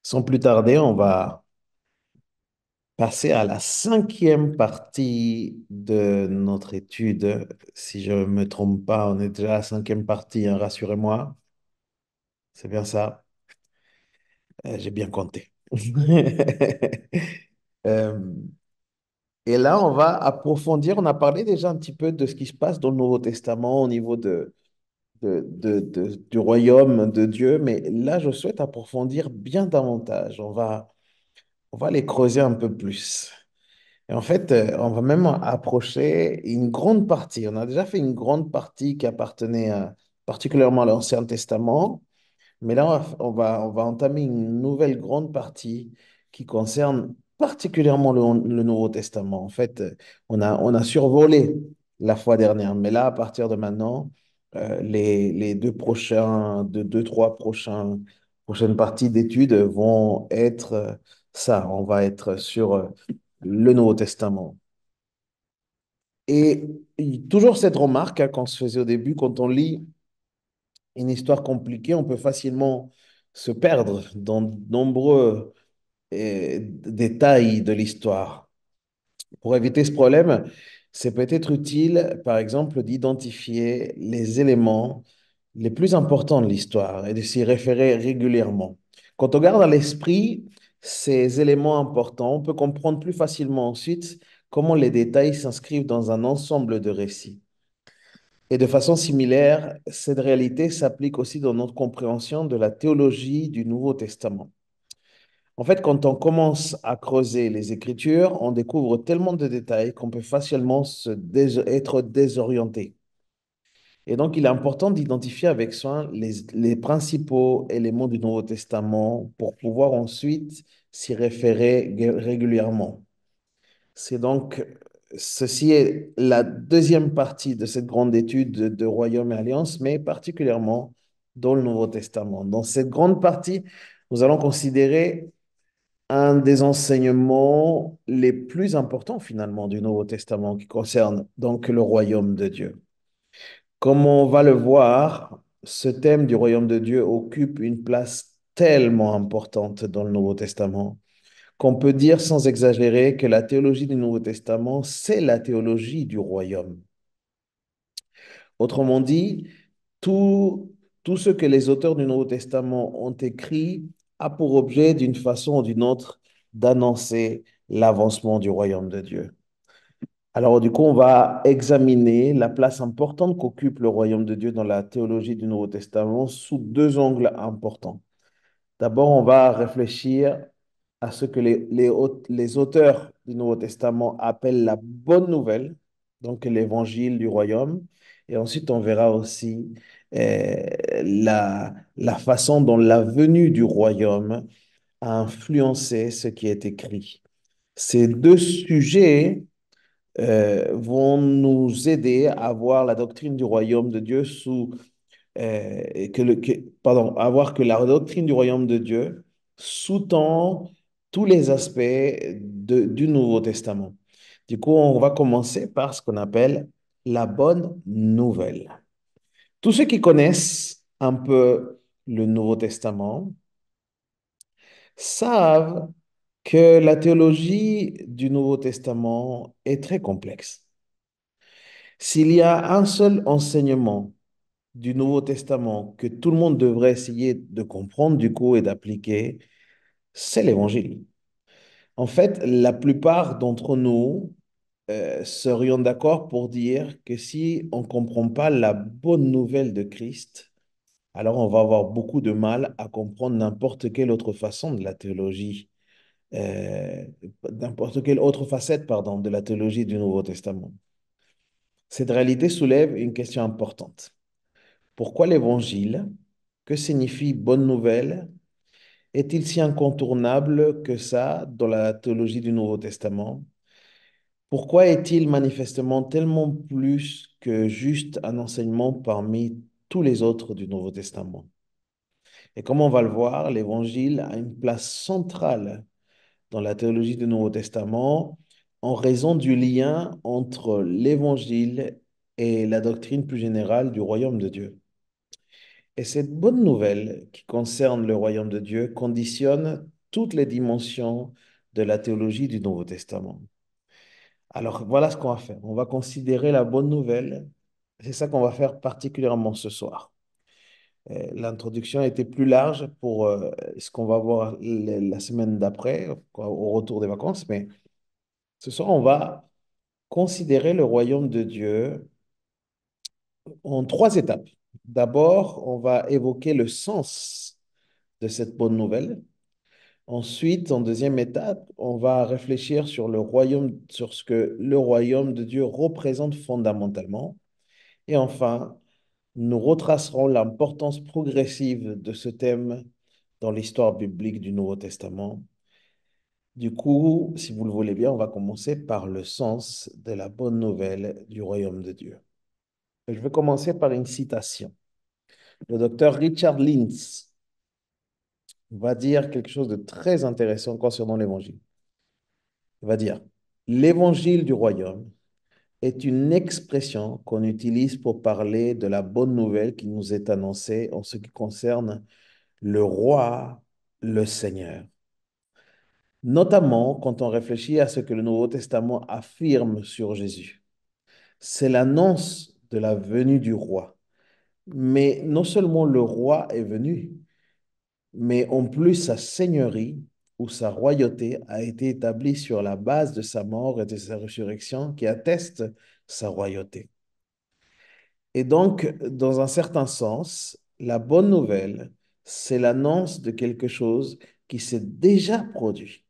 Sans plus tarder, on va passer à la cinquième partie de notre étude. Si je ne me trompe pas, on est déjà à la cinquième partie, hein, rassurez-moi. C'est bien ça. J'ai bien compté. Euh, et là, on va approfondir. On a parlé déjà un petit peu de ce qui se passe dans le Nouveau Testament au niveau du royaume de Dieu, mais là, je souhaite approfondir bien davantage. On va les creuser un peu plus. Et en fait, on va même approcher une grande partie. On a déjà fait une grande partie qui appartenait particulièrement à l'Ancien Testament, mais là, on va entamer une nouvelle grande partie qui concerne particulièrement le Nouveau Testament. En fait, on a survolé la fois dernière, mais là, à partir de maintenant, les trois prochaines parties d'études vont être ça. On va être sur le Nouveau Testament. Et toujours cette remarque, hein, qu'on se faisait au début, quand on lit une histoire compliquée, on peut facilement se perdre dans de nombreux détails de l'histoire. Pour éviter ce problème, c'est peut-être utile, par exemple, d'identifier les éléments les plus importants de l'histoire et de s'y référer régulièrement. Quand on garde à l'esprit ces éléments importants, on peut comprendre plus facilement ensuite comment les détails s'inscrivent dans un ensemble de récits. Et de façon similaire, cette réalité s'applique aussi dans notre compréhension de la théologie du Nouveau Testament. En fait, quand on commence à creuser les Écritures, on découvre tellement de détails qu'on peut facilement être désorienté. Et donc, il est important d'identifier avec soin les principaux éléments du Nouveau Testament pour pouvoir ensuite s'y référer régulièrement. C'est donc, ceci est la deuxième partie de cette grande étude de Royaume et Alliance, mais particulièrement dans le Nouveau Testament. Dans cette grande partie, nous allons considérer un des enseignements les plus importants finalement du Nouveau Testament qui concerne donc le royaume de Dieu. Comme on va le voir, ce thème du royaume de Dieu occupe une place tellement importante dans le Nouveau Testament qu'on peut dire sans exagérer que la théologie du Nouveau Testament, c'est la théologie du royaume. Autrement dit, tout, tout ce que les auteurs du Nouveau Testament ont écrit a pour objet, d'une façon ou d'une autre, d'annoncer l'avancement du royaume de Dieu. Alors, du coup, on va examiner la place importante qu'occupe le royaume de Dieu dans la théologie du Nouveau Testament sous deux angles importants. D'abord, on va réfléchir à ce que les auteurs du Nouveau Testament appellent la bonne nouvelle, donc l'évangile du royaume. Et ensuite, on verra aussi la façon dont la venue du royaume a influencé ce qui est écrit. Ces deux sujets vont nous aider à voir la doctrine du royaume de Dieu à voir que la doctrine du royaume de Dieu sous-tend tous les aspects du Nouveau Testament. Du coup, on va commencer par ce qu'on appelle la bonne nouvelle. Tous ceux qui connaissent un peu le Nouveau Testament savent que la théologie du Nouveau Testament est très complexe. S'il y a un seul enseignement du Nouveau Testament que tout le monde devrait essayer de comprendre du coup et d'appliquer, c'est l'Évangile. En fait, la plupart d'entre nous serions d'accord pour dire que si on ne comprend pas la bonne nouvelle de Christ, alors on va avoir beaucoup de mal à comprendre n'importe quelle autre façon de la théologie, euh, n'importe quelle autre facette, pardon, de la théologie du Nouveau Testament. Cette réalité soulève une question importante. Pourquoi l'Évangile? Que signifie bonne nouvelle? Est-il si incontournable que ça dans la théologie du Nouveau Testament? Pourquoi est-il manifestement tellement plus que juste un enseignement parmi tous les autres du Nouveau Testament? Et comme on va le voir, l'Évangile a une place centrale dans la théologie du Nouveau Testament en raison du lien entre l'Évangile et la doctrine plus générale du royaume de Dieu. Et cette bonne nouvelle qui concerne le royaume de Dieu conditionne toutes les dimensions de la théologie du Nouveau Testament. Alors voilà ce qu'on va faire. On va considérer la bonne nouvelle. C'est ça qu'on va faire particulièrement ce soir. L'introduction a été plus large pour ce qu'on va voir la semaine d'après, quoi, au retour des vacances, mais ce soir, on va considérer le royaume de Dieu en trois étapes. D'abord, on va évoquer le sens de cette bonne nouvelle. Ensuite, en deuxième étape, on va réfléchir sur le royaume, sur ce que le royaume de Dieu représente fondamentalement. Et enfin, nous retracerons l'importance progressive de ce thème dans l'histoire biblique du Nouveau Testament. Du coup, si vous le voulez bien, on va commencer par le sens de la bonne nouvelle du royaume de Dieu. Je vais commencer par une citation. Le docteur Richard Lintz va dire quelque chose de très intéressant concernant l'évangile. Il va dire, l'évangile du royaume est une expression qu'on utilise pour parler de la bonne nouvelle qui nous est annoncée en ce qui concerne le roi, le Seigneur. Notamment quand on réfléchit à ce que le Nouveau Testament affirme sur Jésus. C'est l'annonce de la venue du roi. Mais non seulement le roi est venu, mais en plus sa seigneurie ou sa royauté a été établie sur la base de sa mort et de sa résurrection qui atteste sa royauté. Et donc, dans un certain sens, la bonne nouvelle, c'est l'annonce de quelque chose qui s'est déjà produit.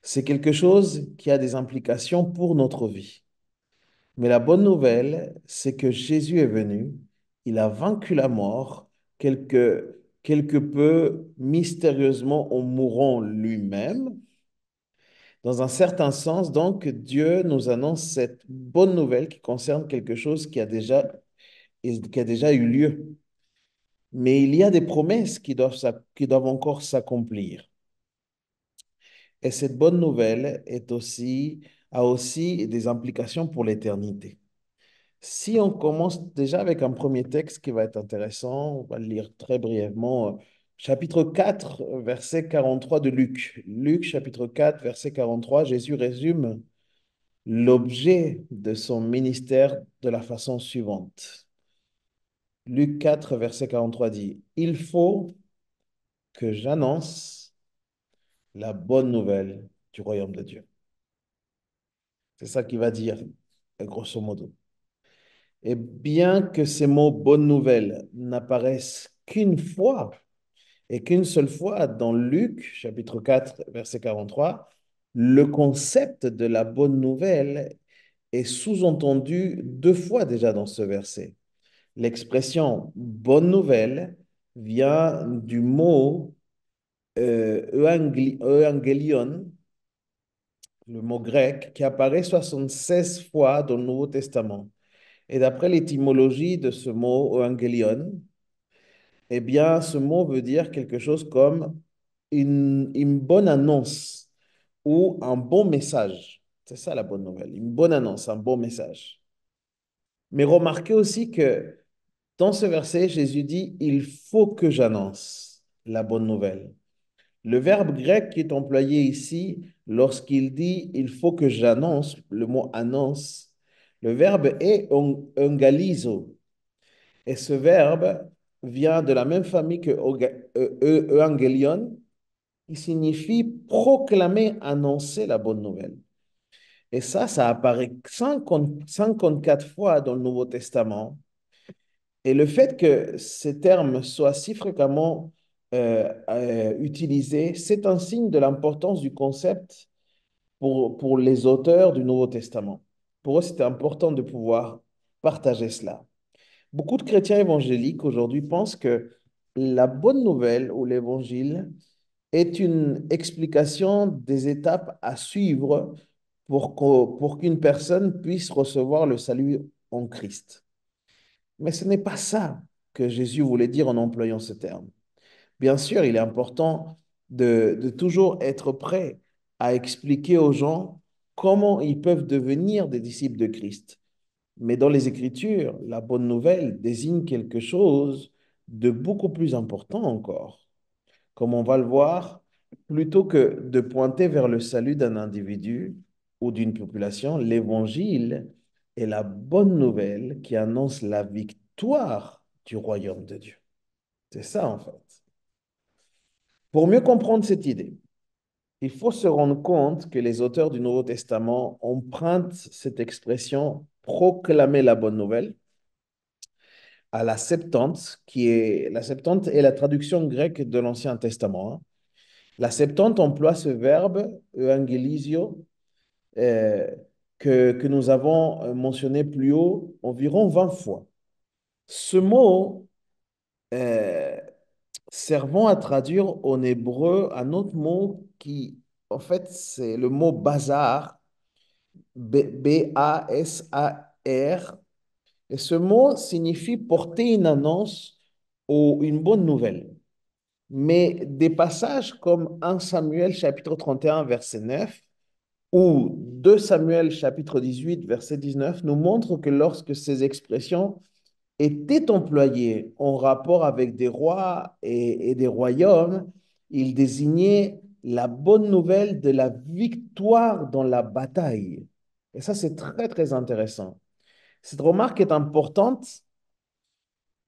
C'est quelque chose qui a des implications pour notre vie. Mais la bonne nouvelle, c'est que Jésus est venu, il a vaincu la mort, quelque peu mystérieusement en mourant lui-même. Dans un certain sens, donc, Dieu nous annonce cette bonne nouvelle qui concerne quelque chose qui a déjà eu lieu. Mais il y a des promesses qui doivent encore s'accomplir. Et cette bonne nouvelle a aussi des implications pour l'éternité. Si on commence déjà avec un premier texte qui va être intéressant, on va le lire très brièvement, chapitre 4, verset 43 de Luc. Luc, chapitre 4, verset 43, Jésus résume l'objet de son ministère de la façon suivante. Luc 4, verset 43 dit, il faut que j'annonce la bonne nouvelle du royaume de Dieu. C'est ça qu'il va dire, grosso modo. Et bien que ces mots bonne nouvelle n'apparaissent qu'une fois et qu'une seule fois dans Luc, chapitre 4, verset 43, le concept de la bonne nouvelle est sous-entendu deux fois déjà dans ce verset. L'expression bonne nouvelle vient du mot euangelion, le mot grec, qui apparaît 76 fois dans le Nouveau Testament. Et d'après l'étymologie de ce mot euangelion, eh bien, ce mot veut dire quelque chose comme une bonne annonce ou un bon message. C'est ça la bonne nouvelle, une bonne annonce, un bon message. Mais remarquez aussi que dans ce verset, Jésus dit, il faut que j'annonce la bonne nouvelle. Le verbe grec qui est employé ici, lorsqu'il dit, il faut que j'annonce, le mot annonce, le verbe est euangelizo. Et ce verbe vient de la même famille que euangelion, qui signifie proclamer, annoncer la bonne nouvelle. Et ça apparaît 54 fois dans le Nouveau Testament. Et le fait que ces termes soient si fréquemment utilisés, c'est un signe de l'importance du concept pour les auteurs du Nouveau Testament. Pour eux, c'était important de pouvoir partager cela. Beaucoup de chrétiens évangéliques aujourd'hui pensent que la bonne nouvelle ou l'évangile est une explication des étapes à suivre pour qu'une personne puisse recevoir le salut en Christ. Mais ce n'est pas ça que Jésus voulait dire en employant ce terme. Bien sûr, il est important de toujours être prêt à expliquer aux gens comment ils peuvent devenir des disciples de Christ. Mais dans les Écritures, la bonne nouvelle désigne quelque chose de beaucoup plus important encore. Comme on va le voir Plutôt que de pointer vers le salut d'un individu ou d'une population, l'évangile est la bonne nouvelle qui annonce la victoire du royaume de Dieu. C'est ça, en fait. Pour mieux comprendre cette idée, il faut se rendre compte que les auteurs du Nouveau Testament empruntent cette expression proclamer la bonne nouvelle à la Septante, la Septante est la traduction grecque de l'Ancien Testament, hein. La Septante emploie ce verbe, euangelisio, euh, que nous avons mentionné plus haut environ 20 fois. Ce mot, euh, servant à traduire en hébreu un autre mot qui, en fait, c'est le mot bazar, B-A-S-A-R. Et ce mot signifie porter une annonce ou une bonne nouvelle. Mais des passages comme 1 Samuel chapitre 31 verset 9 ou 2 Samuel chapitre 18 verset 19 nous montrent que lorsque ces expressions étaient employées en rapport avec des rois et des royaumes, ils désignaient la bonne nouvelle de la victoire dans la bataille. Et ça, c'est très, très intéressant. Cette remarque est importante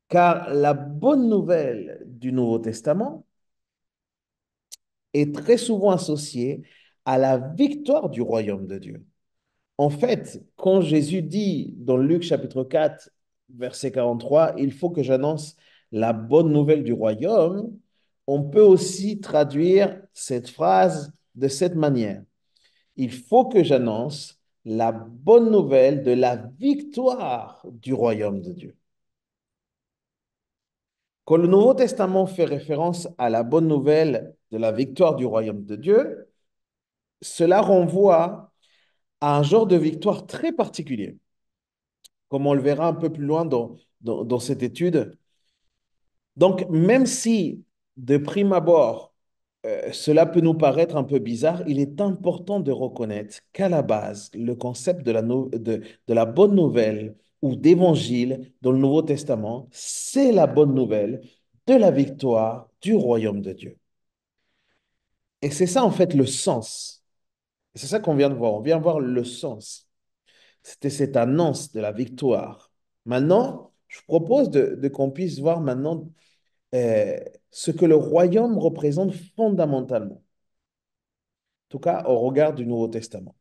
car la bonne nouvelle du Nouveau Testament est très souvent associée à la victoire du royaume de Dieu. En fait, quand Jésus dit dans Luc chapitre 4, verset 43, il faut que j'annonce la bonne nouvelle du royaume, on peut aussi traduire cette phrase de cette manière. Il faut que j'annonce la bonne nouvelle de la victoire du royaume de Dieu. Quand le Nouveau Testament fait référence à la bonne nouvelle de la victoire du royaume de Dieu, cela renvoie à un genre de victoire très particulier, comme on le verra un peu plus loin dans cette étude. Donc, même si de prime abord, cela peut nous paraître un peu bizarre, il est important de reconnaître qu'à la base, le concept de la bonne nouvelle ou d'évangile dans le Nouveau Testament, c'est la bonne nouvelle de la victoire du royaume de Dieu. Et c'est ça, en fait, le sens. C'est ça qu'on vient de voir. On vient voir le sens. C'était cette annonce de la victoire. Maintenant, je propose de qu'on puisse voir maintenant euh, ce que le royaume représente fondamentalement, en tout cas au regard du Nouveau Testament.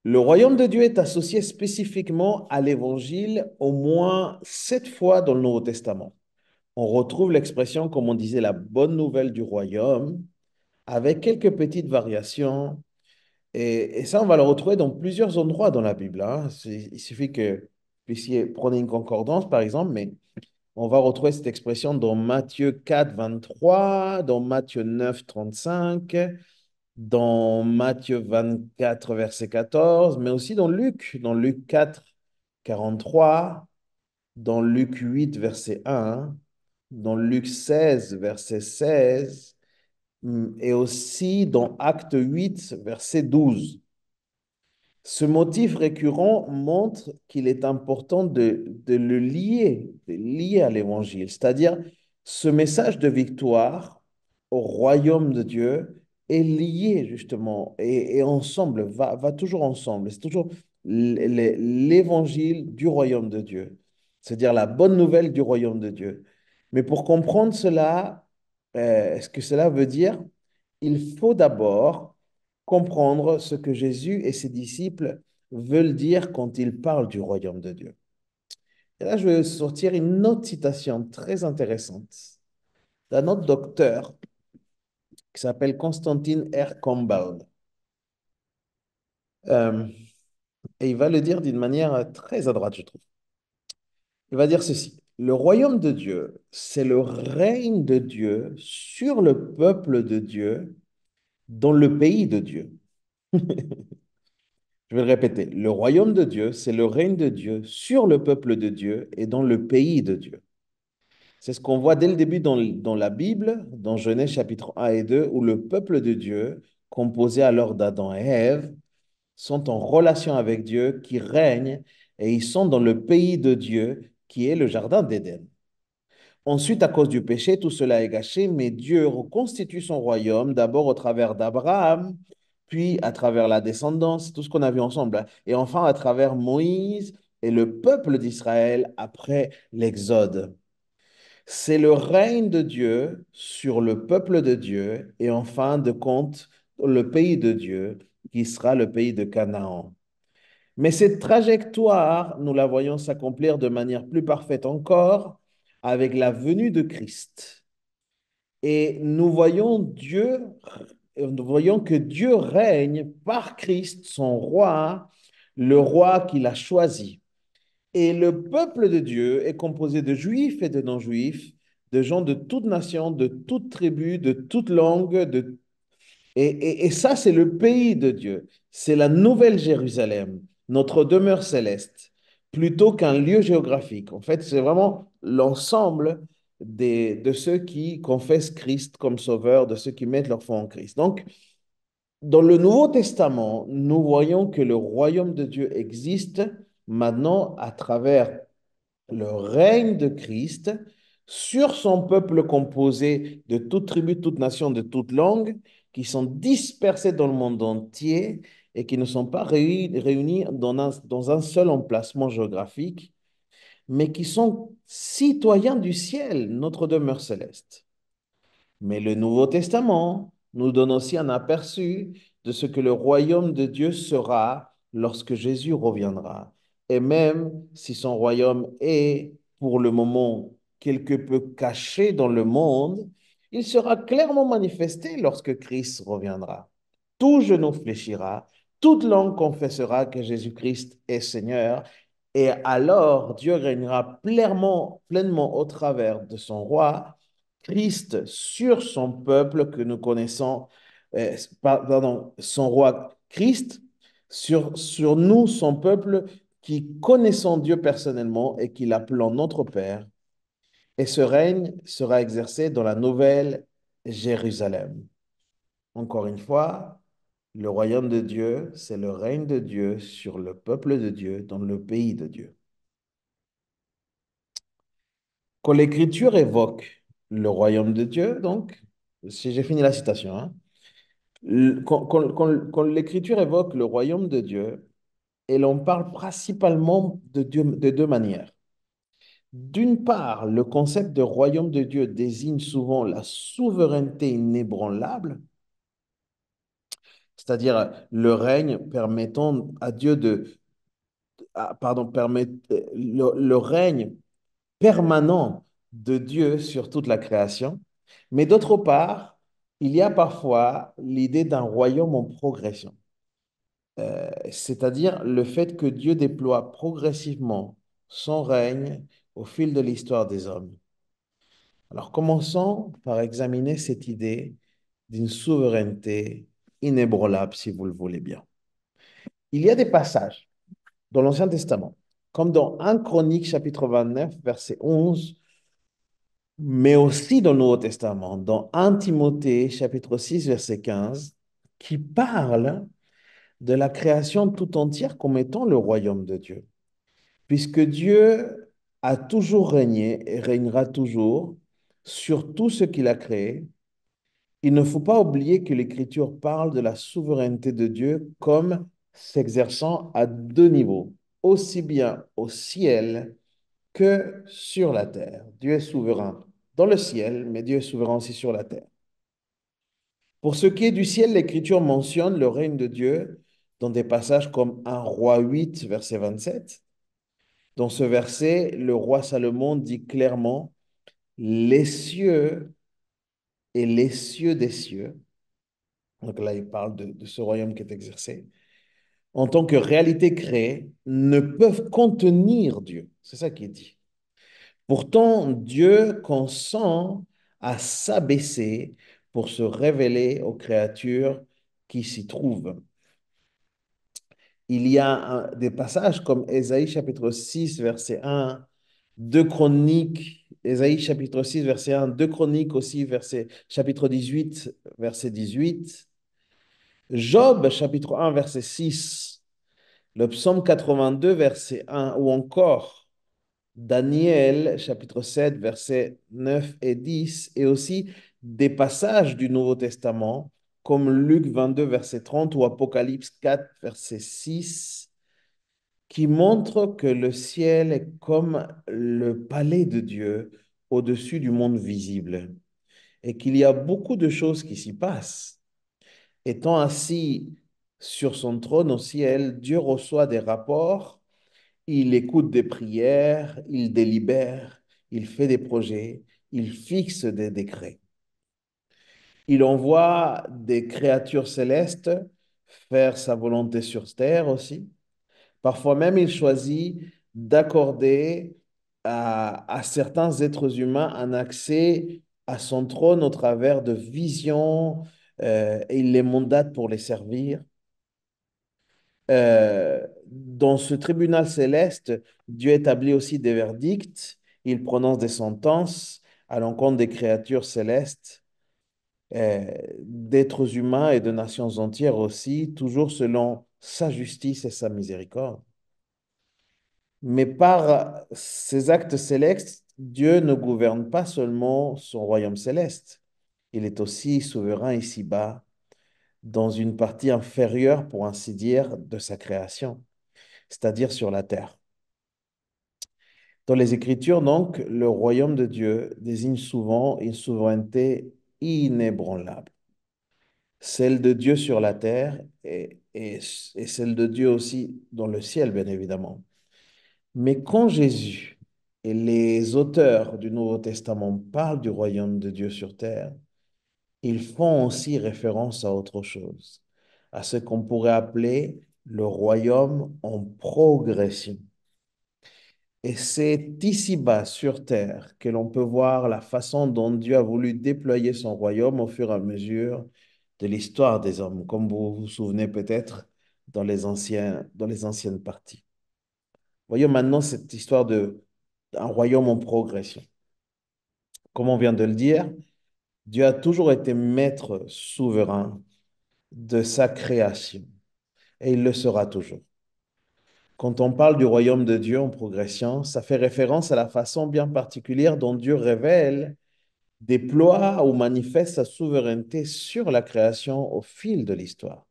Le royaume de Dieu est associé spécifiquement à l'évangile au moins 7 fois dans le Nouveau Testament. On retrouve l'expression, comme on disait, la bonne nouvelle du royaume, avec quelques petites variations. Et ça, on va le retrouver dans plusieurs endroits dans la Bible, hein. Il suffit que vous puissiez prendre une concordance, par exemple, mais on va retrouver cette expression dans Matthieu 4, 23, dans Matthieu 9, 35, dans Matthieu 24, verset 14, mais aussi dans Luc 4, 43, dans Luc 8, verset 1, dans Luc 16, verset 16, et aussi dans Acte 8, verset 12. Ce motif récurrent montre qu'il est important de le lier, de lier à l'évangile, c'est-à-dire ce message de victoire au royaume de Dieu est lié justement et ensemble, va toujours ensemble. C'est toujours l'évangile du royaume de Dieu, c'est-à-dire la bonne nouvelle du royaume de Dieu. Mais pour comprendre cela, ce que cela veut dire, il faut d'abord comprendre ce que Jésus et ses disciples veulent dire quand ils parlent du royaume de Dieu. Et là, je vais sortir une autre citation très intéressante d'un autre docteur qui s'appelle Constantine R. Campbell. Euh, et il va le dire d'une manière très à droite, je trouve. Il va dire ceci. Le royaume de Dieu, c'est le règne de Dieu sur le peuple de Dieu dans le pays de Dieu. Je vais le répéter. Le royaume de Dieu, c'est le règne de Dieu sur le peuple de Dieu et dans le pays de Dieu. C'est ce qu'on voit dès le début dans la Bible, dans Genèse chapitre 1 et 2, où le peuple de Dieu, composé alors d'Adam et Ève, sont en relation avec Dieu, qui règne, et ils sont dans le pays de Dieu, qui est le jardin d'Éden. Ensuite, à cause du péché, tout cela est gâché, mais Dieu reconstitue son royaume d'abord au travers d'Abraham, puis à travers la descendance, tout ce qu'on a vu ensemble, hein, et enfin à travers Moïse et le peuple d'Israël après l'Exode. C'est le règne de Dieu sur le peuple de Dieu et en fin de compte, le pays de Dieu, qui sera le pays de Canaan. Mais cette trajectoire, nous la voyons s'accomplir de manière plus parfaite encore avec la venue de Christ. Et nous voyons que Dieu règne par Christ, son roi, le roi qu'il a choisi. Et le peuple de Dieu est composé de juifs et de non-juifs, de gens de toute nation, de toute tribu, de toute langue, et ça, c'est le pays de Dieu. C'est la nouvelle Jérusalem, notre demeure céleste, plutôt qu'un lieu géographique. En fait, c'est vraiment l'ensemble de ceux qui confessent Christ comme sauveur, de ceux qui mettent leur foi en Christ. Donc, dans le Nouveau Testament, nous voyons que le royaume de Dieu existe maintenant à travers le règne de Christ sur son peuple composé de toute tribu, de toute nation, de toute langue, qui sont dispersés dans le monde entier et qui ne sont pas réunis dans un seul emplacement géographique, mais qui sont citoyens du ciel, notre demeure céleste. Mais le Nouveau Testament nous donne aussi un aperçu de ce que le royaume de Dieu sera lorsque Jésus reviendra. Et même si son royaume est pour le moment quelque peu caché dans le monde, il sera clairement manifesté lorsque Christ reviendra. Tout genou fléchira, toute langue confessera que Jésus-Christ est Seigneur, et alors Dieu régnera pleinement au travers de son roi Christ sur son peuple que nous connaissons, pardon, son roi Christ sur nous, son peuple qui connaissons Dieu personnellement et qui l'appelons notre Père. Et ce règne sera exercé dans la nouvelle Jérusalem. Encore une fois, le royaume de Dieu, c'est le règne de Dieu sur le peuple de Dieu dans le pays de Dieu. Quand l'Écriture évoque le royaume de Dieu, donc, si j'ai fini la citation, hein, quand l'Écriture évoque le royaume de Dieu, elle en parle principalement de deux manières. D'une part, le concept de royaume de Dieu désigne souvent la souveraineté inébranlable, c'est-à-dire le règne permettant à Dieu le règne permanent de Dieu sur toute la création. Mais d'autre part, il y a parfois l'idée d'un royaume en progression. C'est-à-dire le fait que Dieu déploie progressivement son règne au fil de l'histoire des hommes. Alors commençons par examiner cette idée d'une souveraineté inébranlable, si vous le voulez bien. Il y a des passages dans l'Ancien Testament, comme dans 1 Chronique chapitre 29, verset 11, mais aussi dans le Nouveau Testament, dans 1 Timothée chapitre 6, verset 15, qui parle de la création tout entière comme étant le royaume de Dieu. Puisque Dieu a toujours régné et régnera toujours sur tout ce qu'il a créé, il ne faut pas oublier que l'Écriture parle de la souveraineté de Dieu comme s'exerçant à deux niveaux, aussi bien au ciel que sur la terre. Dieu est souverain dans le ciel, mais Dieu est souverain aussi sur la terre. Pour ce qui est du ciel, l'Écriture mentionne le règne de Dieu dans des passages comme 1 Roi 8, verset 27. Dans ce verset, le roi Salomon dit clairement, les cieux et les cieux des cieux, donc là il parle de ce royaume qui est exercé, en tant que réalité créée, ne peuvent contenir Dieu. C'est ça qui est dit. Pourtant, Dieu consent à s'abaisser pour se révéler aux créatures qui s'y trouvent. Il y a des passages comme Ésaïe chapitre 6, verset 1, 2 Chroniques, Ésaïe chapitre 6, verset 1, 2 Chroniques aussi, chapitre 18, verset 18, Job chapitre 1, verset 6, le psaume 82, verset 1, ou encore Daniel, chapitre 7, versets 9 et 10, et aussi des passages du Nouveau Testament, comme Luc 22, verset 30 ou Apocalypse 4, verset 6, qui montrent que le ciel est comme le palais de Dieu au-dessus du monde visible et qu'il y a beaucoup de choses qui s'y passent. Étant assis sur son trône au ciel, Dieu reçoit des rapports, il écoute des prières, il délibère, il fait des projets, il fixe des décrets. Il envoie des créatures célestes faire sa volonté sur terre aussi. Parfois même, il choisit d'accorder à certains êtres humains un accès à son trône au travers de visions, et il les mandate pour les servir. Dans ce tribunal céleste, Dieu établit aussi des verdicts, il prononce des sentences à l'encontre des créatures célestes, d'êtres humains et de nations entières aussi, toujours selon sa justice et sa miséricorde. Mais par ces actes célestes, Dieu ne gouverne pas seulement son royaume céleste, il est aussi souverain ici-bas, dans une partie inférieure, pour ainsi dire, de sa création, c'est-à-dire sur la terre. Dans les Écritures, donc, le royaume de Dieu désigne souvent une souveraineté inébranlable, celle de Dieu sur la terre et celle de Dieu aussi dans le ciel, bien évidemment. Mais quand Jésus et les auteurs du Nouveau Testament parlent du royaume de Dieu sur terre, ils font aussi référence à autre chose, à ce qu'on pourrait appeler le royaume en progression. Et c'est ici-bas, sur terre, que l'on peut voir la façon dont Dieu a voulu déployer son royaume au fur et à mesure de l'histoire des hommes, comme vous vous souvenez peut-être dans les anciennes parties. Voyons maintenant cette histoire de un royaume en progression. Comme on vient de le dire, Dieu a toujours été maître souverain de sa création et il le sera toujours. Quand on parle du royaume de Dieu en progression, ça fait référence à la façon bien particulière dont Dieu révèle, déploie ou manifeste sa souveraineté sur la création au fil de l'histoire.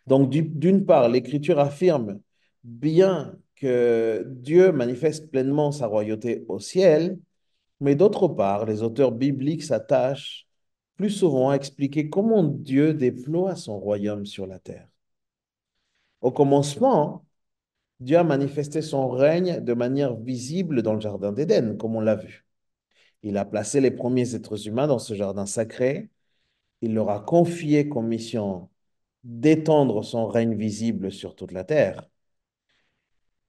Donc, d'une part, l'Écriture affirme bien que Dieu manifeste pleinement sa royauté au ciel, mais d'autre part, les auteurs bibliques s'attachent plus souvent à expliquer comment Dieu déploie son royaume sur la terre. Au commencement, Dieu a manifesté son règne de manière visible dans le jardin d'Éden, comme on l'a vu. Il a placé les premiers êtres humains dans ce jardin sacré. Il leur a confié comme mission d'étendre son règne visible sur toute la terre.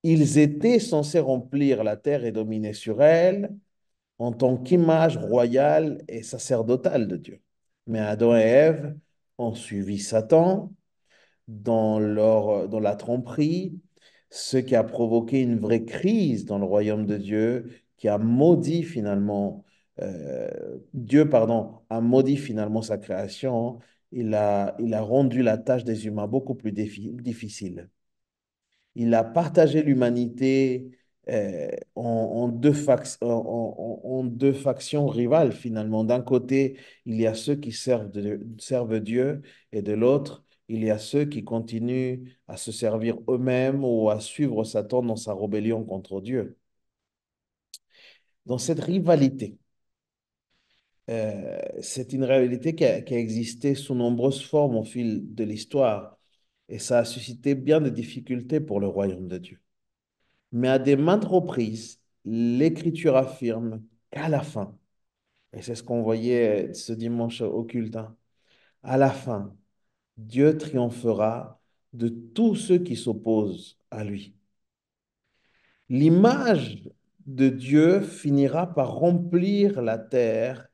Ils étaient censés remplir la terre et dominer sur elle en tant qu'image royale et sacerdotale de Dieu. Mais Adam et Ève ont suivi Satan dans la tromperie, ce qui a provoqué une vraie crise dans le royaume de Dieu, qui a maudit finalement, Dieu, pardon, a maudit finalement sa création. Il a rendu la tâche des humains beaucoup plus difficile. Il a partagé l'humanité en deux en deux factions rivales finalement. D'un côté, il y a ceux qui servent Dieu et de l'autre, il y a ceux qui continuent à se servir eux-mêmes ou à suivre Satan dans sa rébellion contre Dieu. Dans cette rivalité, c'est une rivalité qui a existé sous nombreuses formes au fil de l'histoire et ça a suscité bien de difficultés pour le royaume de Dieu. Mais à des maintes reprises, l'Écriture affirme qu'à la fin, et c'est ce qu'on voyait ce dimanche au culte, hein, à la fin, Dieu triomphera de tous ceux qui s'opposent à lui. L'image de Dieu finira par remplir la terre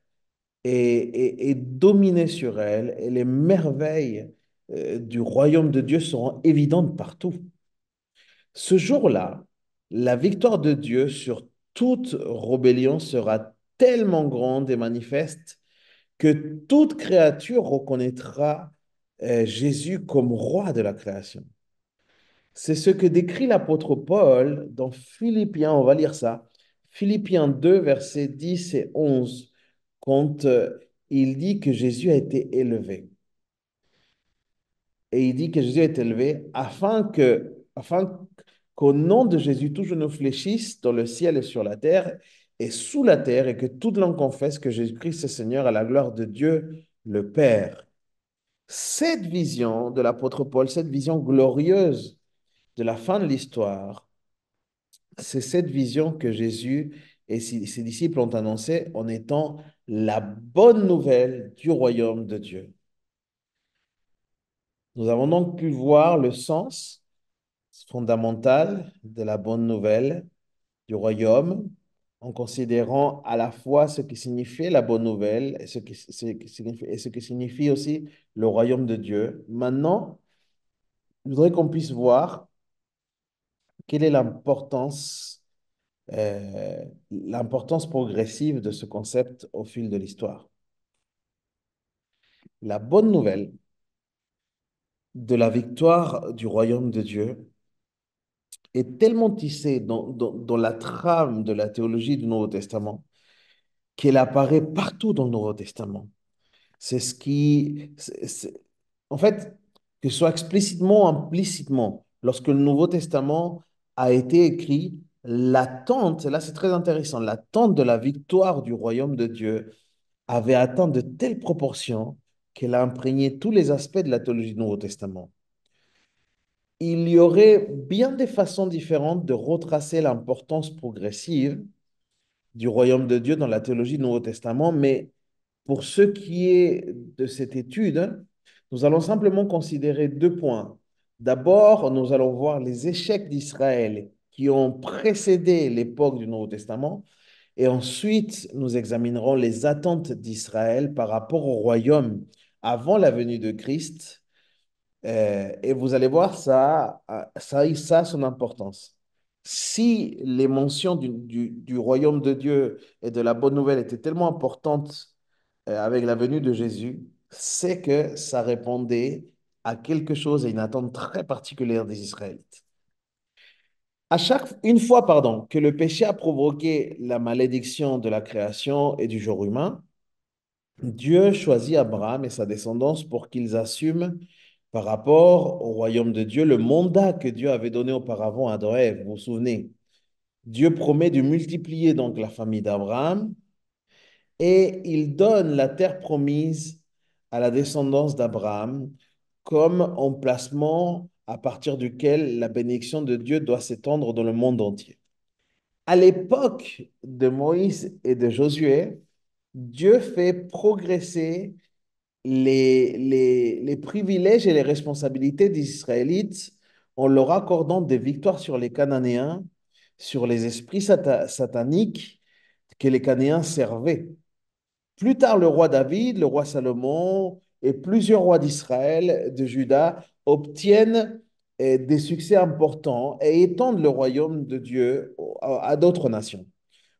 et dominer sur elle, et les merveilles du royaume de Dieu seront évidentes partout. Ce jour-là, la victoire de Dieu sur toute rébellion sera tellement grande et manifeste que toute créature reconnaîtra Jésus comme roi de la création. C'est ce que décrit l'apôtre Paul dans Philippiens, on va lire ça. Philippiens 2, versets 10 et 11, quand il dit que Jésus a été élevé. Et il dit que Jésus est élevé afin qu'au nom de Jésus, tout genou fléchisse dans le ciel et sur la terre et sous la terre, et que toute langue confesse que Jésus-Christ est Seigneur à la gloire de Dieu le Père. Cette vision de l'apôtre Paul, cette vision glorieuse de la fin de l'histoire, c'est cette vision que Jésus et ses disciples ont annoncée en étant la bonne nouvelle du royaume de Dieu. Nous avons donc pu voir le sens fondamental de la bonne nouvelle du royaume en considérant à la fois ce qui signifiait la bonne nouvelle et ce qui signifie aussi le royaume de Dieu. Maintenant, je voudrais qu'on puisse voir quelle est l'importance progressive de ce concept au fil de l'histoire. La bonne nouvelle de la victoire du royaume de Dieu est tellement tissée dans la trame de la théologie du Nouveau Testament qu'elle apparaît partout dans le Nouveau Testament. C'est ce qui, en fait, que ce soit explicitement ou implicitement, lorsque le Nouveau Testament a été écrit, l'attente, et là c'est très intéressant, l'attente de la victoire du royaume de Dieu avait atteint de telles proportions qu'elle a imprégné tous les aspects de la théologie du Nouveau Testament. Il y aurait bien des façons différentes de retracer l'importance progressive du royaume de Dieu dans la théologie du Nouveau Testament, mais pour ce qui est de cette étude, nous allons simplement considérer deux points. D'abord, nous allons voir les échecs d'Israël qui ont précédé l'époque du Nouveau Testament, et ensuite, nous examinerons les attentes d'Israël par rapport au royaume avant la venue de Christ. Et vous allez voir, ça a son importance. Si les mentions du royaume de Dieu et de la bonne nouvelle étaient tellement importantes avec la venue de Jésus, c'est que ça répondait à quelque chose, à une attente très particulière des Israélites. Une fois, pardon, que le péché a provoqué la malédiction de la création et du genre humain, Dieu choisit Abraham et sa descendance pour qu'ils assument par rapport au royaume de Dieu le mandat que Dieu avait donné auparavant à Adam et Ève. Vous vous souvenez? Dieu promet de multiplier donc la famille d'Abraham et il donne la terre promise à la descendance d'Abraham comme emplacement à partir duquel la bénédiction de Dieu doit s'étendre dans le monde entier. À l'époque de Moïse et de Josué, Dieu fait progresser les privilèges et les responsabilités des Israélites en leur accordant des victoires sur les Cananéens, sur les esprits sataniques que les Cananéens servaient. Plus tard, le roi David, le roi Salomon et plusieurs rois d'Israël, de Juda, obtiennent des succès importants et étendent le royaume de Dieu à d'autres nations.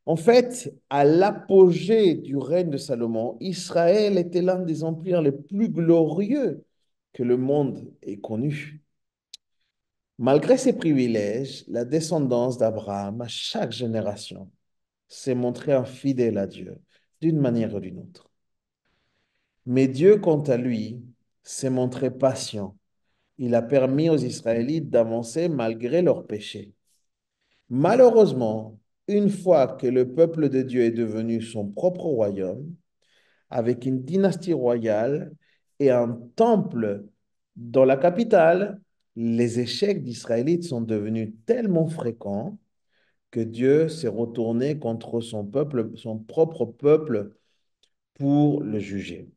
En fait, à l'apogée du règne de Salomon, Israël était l'un des empires les plus glorieux que le monde ait connu. Malgré ses privilèges, la descendance d'Abraham, à chaque génération, s'est montrée infidèle à Dieu, d'une manière ou d'une autre. Mais Dieu, quant à lui, s'est montré patient. Il a permis aux Israélites d'avancer malgré leurs péchés. Malheureusement, une fois que le peuple de Dieu est devenu son propre royaume, avec une dynastie royale et un temple dans la capitale, les échecs d'Israélites sont devenus tellement fréquents que Dieu s'est retourné contre son peuple, son propre peuple, pour le juger.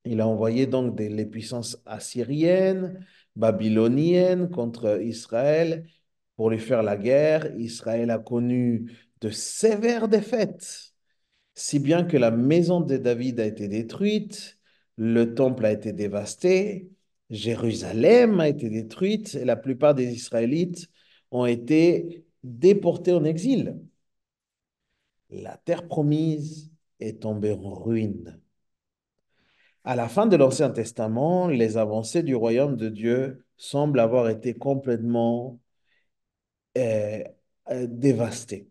Il a envoyé donc les puissances assyriennes, babyloniennes contre Israël pour lui faire la guerre. Israël a connu de sévères défaites, si bien que la maison de David a été détruite, le temple a été dévasté, Jérusalem a été détruite et la plupart des Israélites ont été déportés en exil. La terre promise est tombée en ruine. À la fin de l'Ancien Testament, les avancées du royaume de Dieu semblent avoir été complètement euh, dévastées.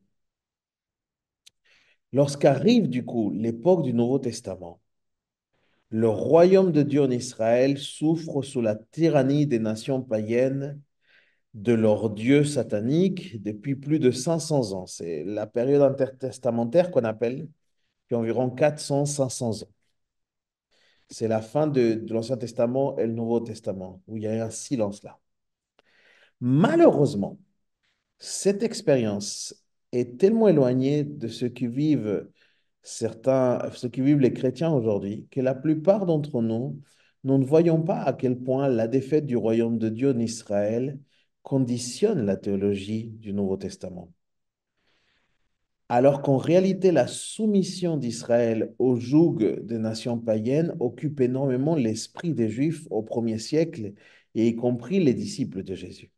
Lorsqu'arrive du coup l'époque du Nouveau Testament, le royaume de Dieu en Israël souffre sous la tyrannie des nations païennes de leur Dieu satanique depuis plus de 500 ans. C'est la période intertestamentaire qu'on appelle, qui est environ 400-500 ans. C'est la fin de l'Ancien Testament et le Nouveau Testament, où il y a un silence là. Malheureusement, cette expérience est tellement éloignée de ce que vivent ce que vivent les chrétiens aujourd'hui, que la plupart d'entre nous, nous ne voyons pas à quel point la défaite du royaume de Dieu en Israël conditionne la théologie du Nouveau Testament. Alors qu'en réalité, la soumission d'Israël au joug des nations païennes occupe énormément l'esprit des Juifs au premier siècle, et y compris les disciples de Jésus.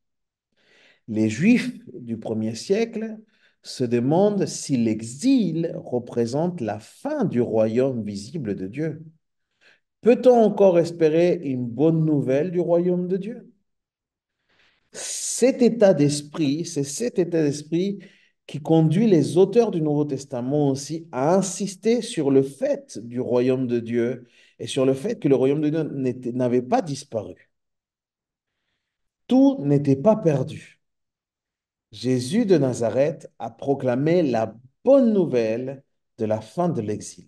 Les Juifs du premier siècle se demandent si l'exil représente la fin du royaume visible de Dieu. Peut-on encore espérer une bonne nouvelle du royaume de Dieu? Cet état d'esprit, c'est cet état d'esprit qui conduit les auteurs du Nouveau Testament aussi à insister sur le fait du royaume de Dieu et sur le fait que le royaume de Dieu n'avait pas disparu. Tout n'était pas perdu. Jésus de Nazareth a proclamé la bonne nouvelle de la fin de l'exil.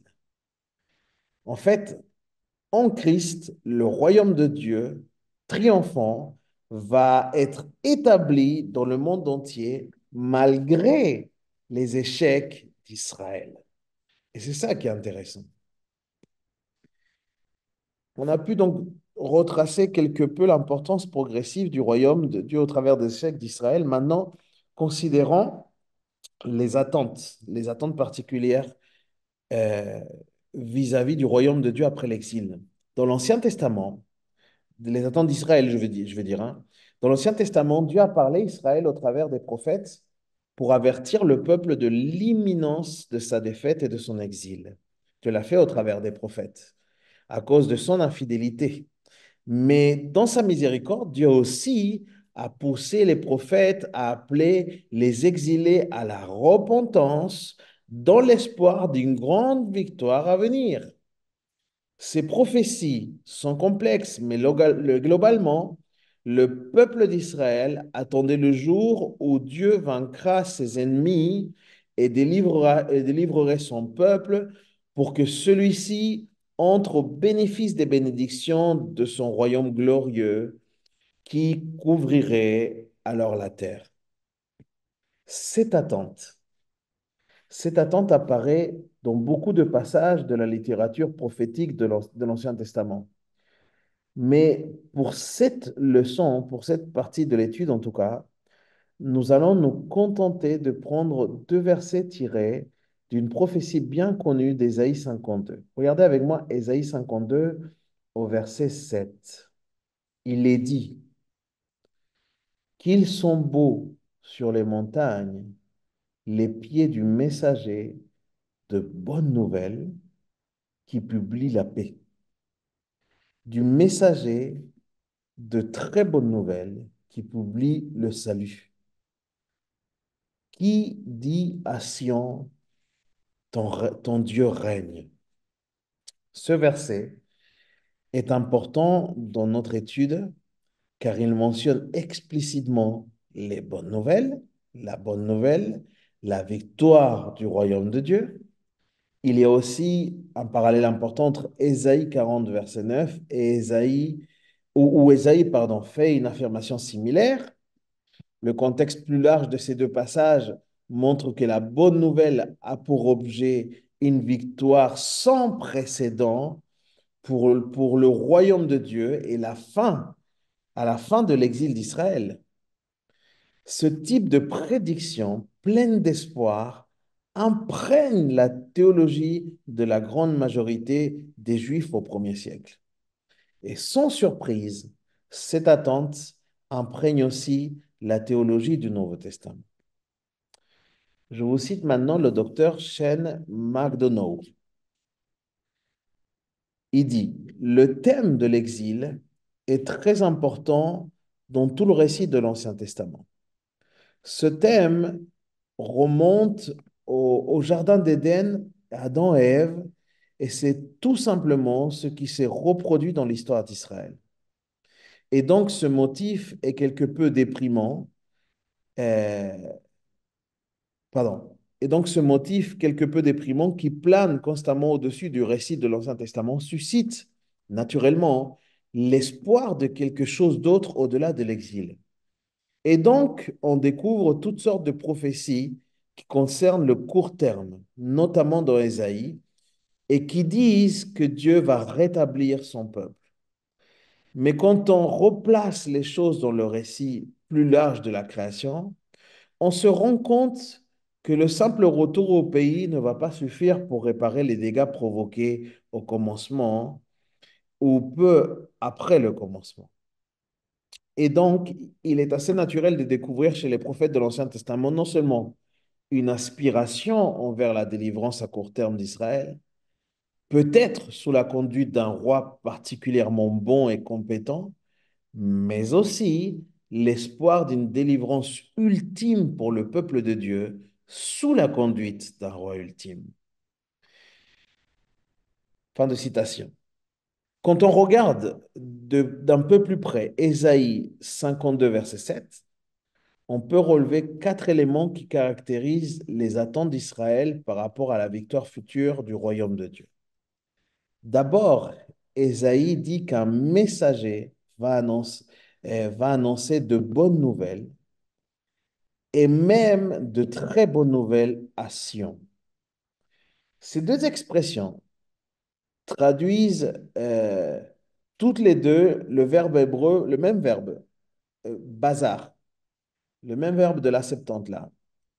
En fait, en Christ, le royaume de Dieu, triomphant, va être établi dans le monde entier malgré les échecs d'Israël. Et c'est ça qui est intéressant. On a pu donc retracer quelque peu l'importance progressive du royaume de Dieu au travers des échecs d'Israël. Maintenant, considérons les attentes particulières euh, vis-à-vis du royaume de Dieu après l'exil. Dans l'Ancien Testament, les attentes d'Israël, je veux dire, hein. Dans l'Ancien Testament, Dieu a parlé à Israël au travers des prophètes pour avertir le peuple de l'imminence de sa défaite et de son exil. Dieu l'a fait au travers des prophètes, à cause de son infidélité. Mais dans sa miséricorde, Dieu aussi a poussé les prophètes à appeler les exilés à la repentance dans l'espoir d'une grande victoire à venir. Ces prophéties sont complexes, mais globalement, le peuple d'Israël attendait le jour où Dieu vaincra ses ennemis et délivrerait son peuple pour que celui-ci entre au bénéfice des bénédictions de son royaume glorieux qui couvrirait alors la terre. Cette attente, cette attente apparaît dans beaucoup de passages de la littérature prophétique de l'Ancien Testament. Mais pour cette leçon, pour cette partie de l'étude en tout cas, nous allons nous contenter de prendre deux versets tirés d'une prophétie bien connue d'Ésaïe 52. Regardez avec moi Ésaïe 52 au verset 7. Il est dit qu'ils sont beaux sur les montagnes, les pieds du messager de bonnes nouvelles qui publie la paix, du messager de très bonnes nouvelles qui publie le salut, qui dit à Sion, ton Dieu règne. Ce verset est important dans notre étude car il mentionne explicitement les bonnes nouvelles, la bonne nouvelle, la victoire du royaume de Dieu. Il y a aussi un parallèle important entre Ésaïe 40, verset 9 et où Ésaïe, pardon, fait une affirmation similaire. Le contexte plus large de ces deux passages montre que la bonne nouvelle a pour objet une victoire sans précédent pour le royaume de Dieu et à la fin de l'exil d'Israël. Ce type de prédiction pleine d'espoir imprègne la théologie de la grande majorité des Juifs au premier siècle. Et sans surprise, cette attente imprègne aussi la théologie du Nouveau Testament. Je vous cite maintenant le docteur Shane McDonough. Il dit, le thème de l'exil est très important dans tout le récit de l'Ancien Testament. Ce thème remonte au Jardin d'Éden, Adam et Ève, et c'est tout simplement ce qui s'est reproduit dans l'histoire d'Israël. Et donc, ce motif est quelque peu déprimant. euh, Pardon. Et donc, ce motif quelque peu déprimant qui plane constamment au-dessus du récit de l'Ancien Testament suscite naturellement l'espoir de quelque chose d'autre au-delà de l'exil. Et donc, on découvre toutes sortes de prophéties qui concernent le court terme, notamment dans Ésaïe, et qui disent que Dieu va rétablir son peuple. Mais quand on replace les choses dans le récit plus large de la création, on se rend compte que le simple retour au pays ne va pas suffire pour réparer les dégâts provoqués au commencement ou peu après le commencement. Et donc, il est assez naturel de découvrir chez les prophètes de l'Ancien Testament non seulement une aspiration envers la délivrance à court terme d'Israël, peut-être sous la conduite d'un roi particulièrement bon et compétent, mais aussi l'espoir d'une délivrance ultime pour le peuple de Dieu sous la conduite d'un roi ultime. Fin de citation. Quand on regarde d'un peu plus près Ésaïe 52, verset 7, on peut relever quatre éléments qui caractérisent les attentes d'Israël par rapport à la victoire future du royaume de Dieu. D'abord, Ésaïe dit qu'un messager va annoncer de bonnes nouvelles et même de très bonnes nouvelles à Sion. Ces deux expressions traduisent toutes les deux le verbe hébreu, le même verbe, bazar, le même verbe de la Septante là,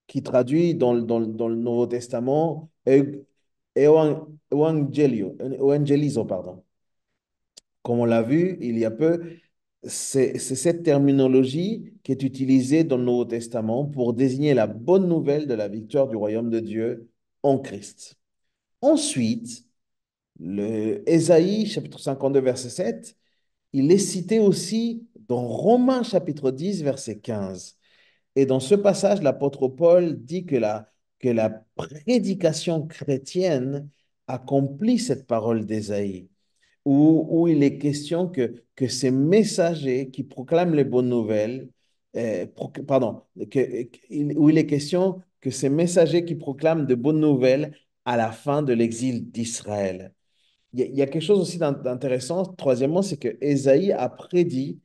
qui traduit dans le Nouveau Testament evangelizo, pardon. Comme on l'a vu il y a peu, c'est cette terminologie qui est utilisée dans le Nouveau Testament pour désigner la bonne nouvelle de la victoire du royaume de Dieu en Christ. Ensuite, le Ésaïe, chapitre 52, verset 7, il est cité aussi dans Romains, chapitre 10, verset 15. Et dans ce passage, l'apôtre Paul dit que la prédication chrétienne accomplit cette parole d'Ésaïe où il est question que ces messagers qui proclament les bonnes nouvelles, pardon, où il est question que ces messagers qui proclament de bonnes nouvelles à la fin de l'exil d'Israël. Il y a quelque chose aussi d'intéressant. Troisièmement, c'est que Ésaïe a prédit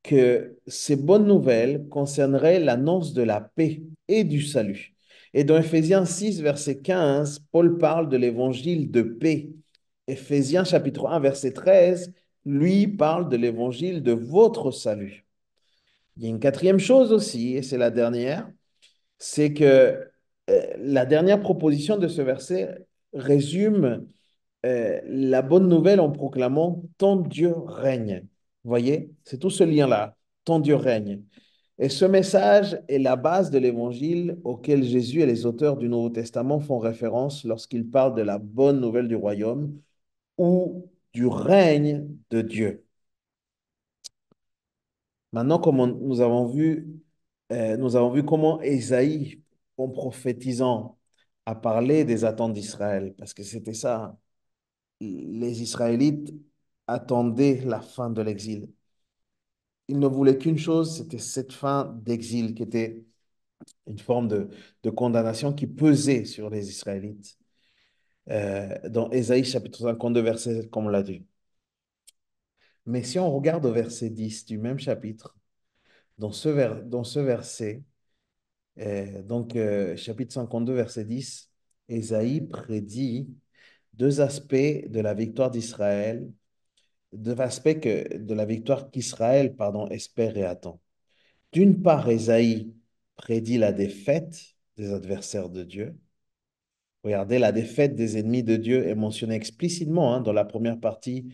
que ces bonnes nouvelles concerneraient l'annonce de la paix et du salut. Et dans Éphésiens 6, verset 15, Paul parle de l'évangile de paix. Éphésiens chapitre 1, verset 13, lui parle de l'évangile de votre salut. Il y a une quatrième chose aussi, et c'est la dernière, c'est que la dernière proposition de ce verset résume la bonne nouvelle en proclamant ton Dieu règne. Vous voyez, c'est tout ce lien-là, ton Dieu règne. Et ce message est la base de l'évangile auquel Jésus et les auteurs du Nouveau Testament font référence lorsqu'ils parlent de la bonne nouvelle du royaume ou du règne de Dieu. Maintenant, nous avons vu comment Ésaïe, en prophétisant, a parlé des attentes d'Israël, parce que c'était ça. Les Israélites attendaient la fin de l'exil. Ils ne voulaient qu'une chose, c'était cette fin d'exil qui était une forme de condamnation qui pesait sur les Israélites. Dans Ésaïe chapitre 52, verset 7, comme on l'a dit. Mais si on regarde au verset 10 du même chapitre, dans ce verset, chapitre 52, verset 10, Ésaïe prédit deux aspects de la victoire d'Israël, deux aspects de la victoire qu'Israël, pardon, espère et attend. D'une part, Ésaïe prédit la défaite des adversaires de Dieu. Regardez, la défaite des ennemis de Dieu est mentionnée explicitement dans la première partie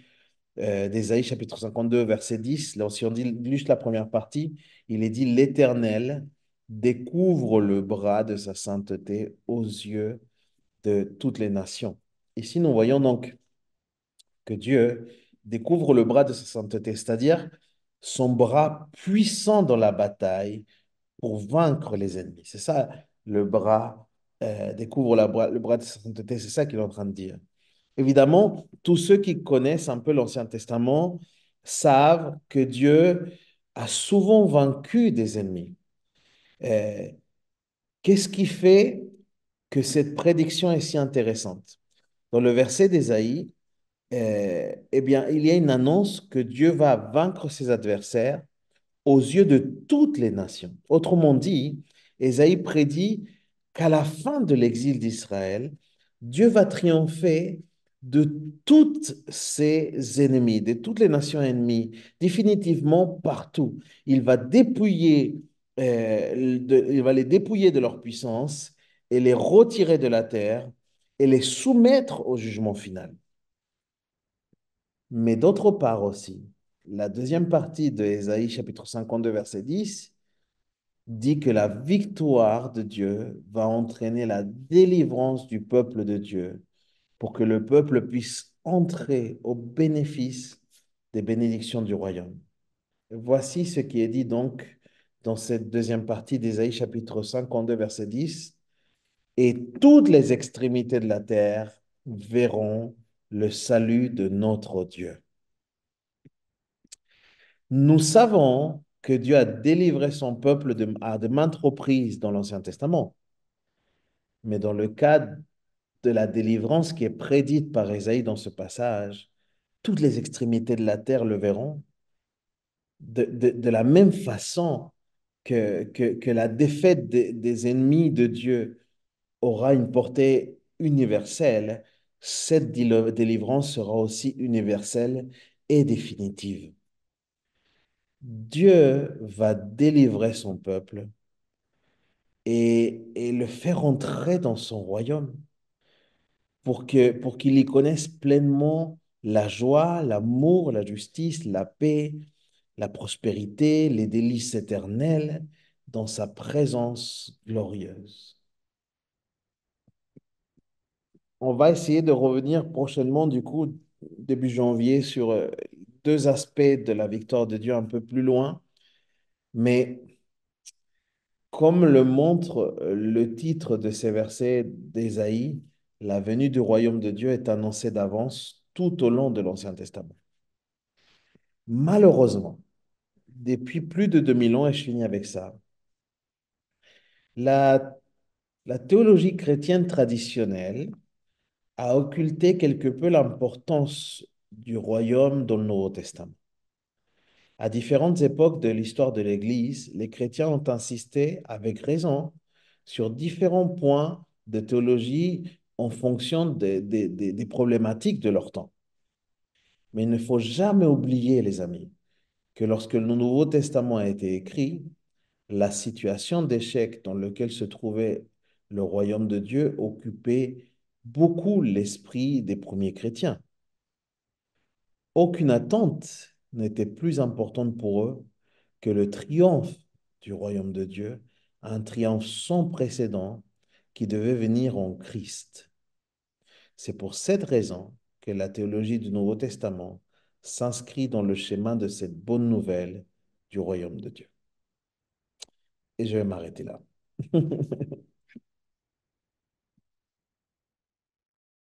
d'Ésaïe chapitre 52, verset 10. Là, si on dit juste la première partie, il est dit, l'Éternel découvre le bras de sa sainteté aux yeux de toutes les nations. Ici, nous voyons donc que Dieu découvre le bras de sa sainteté, c'est-à-dire son bras puissant dans la bataille pour vaincre les ennemis. C'est ça le bras découvre le bras de sa sainteté. C'est ça qu'il est en train de dire. Évidemment, tous ceux qui connaissent un peu l'Ancien Testament savent que Dieu a souvent vaincu des ennemis. Euh, Qu'est-ce qui fait que cette prédiction est si intéressante? Dans le verset d'Ésaïe, eh bien, il y a une annonce que Dieu va vaincre ses adversaires aux yeux de toutes les nations. Autrement dit, Ésaïe prédit qu'à la fin de l'exil d'Israël, Dieu va triompher de toutes ses ennemis, de toutes les nations ennemies, définitivement partout. Il va il va les dépouiller de leur puissance et les retirer de la terre et les soumettre au jugement final. Mais d'autre part aussi, la deuxième partie de Ésaïe chapitre 52, verset 10, dit que la victoire de Dieu va entraîner la délivrance du peuple de Dieu pour que le peuple puisse entrer au bénéfice des bénédictions du royaume. Voici ce qui est dit donc dans cette deuxième partie d'Ésaïe chapitre 52, verset 10. Et toutes les extrémités de la terre verront le salut de notre Dieu. Nous savons que Dieu a délivré son peuple à de maintes reprises dans l'Ancien Testament, mais dans le cas de la délivrance qui est prédite par Ésaïe dans ce passage, toutes les extrémités de la terre le verront de la même façon que la défaite des ennemis de Dieu aura une portée universelle. Cette délivrance sera aussi universelle et définitive. Dieu va délivrer son peuple et le faire entrer dans son royaume pour qu'il y connaisse pleinement la joie, l'amour, la justice, la paix, la prospérité, les délices éternelles dans sa présence glorieuse. On va essayer de revenir prochainement, du coup, début janvier, sur deux aspects de la victoire de Dieu un peu plus loin, mais comme le montre le titre de ces versets d'Ésaïe, la venue du royaume de Dieu est annoncée d'avance tout au long de l'Ancien Testament. Malheureusement, depuis plus de 2000 ans, et je finis avec ça, la, la théologie chrétienne traditionnelle a occulté quelque peu l'importance du royaume dans le Nouveau Testament. À différentes époques de l'histoire de l'Église, les chrétiens ont insisté, avec raison, sur différents points de théologie en fonction des problématiques de leur temps. Mais il ne faut jamais oublier, les amis, que lorsque le Nouveau Testament a été écrit, la situation d'échec dans laquelle se trouvait le royaume de Dieu occupait beaucoup l'esprit des premiers chrétiens. Aucune attente n'était plus importante pour eux que le triomphe du royaume de Dieu, un triomphe sans précédent qui devait venir en Christ. C'est pour cette raison que la théologie du Nouveau Testament s'inscrit dans le schéma de cette bonne nouvelle du royaume de Dieu. Et je vais m'arrêter là.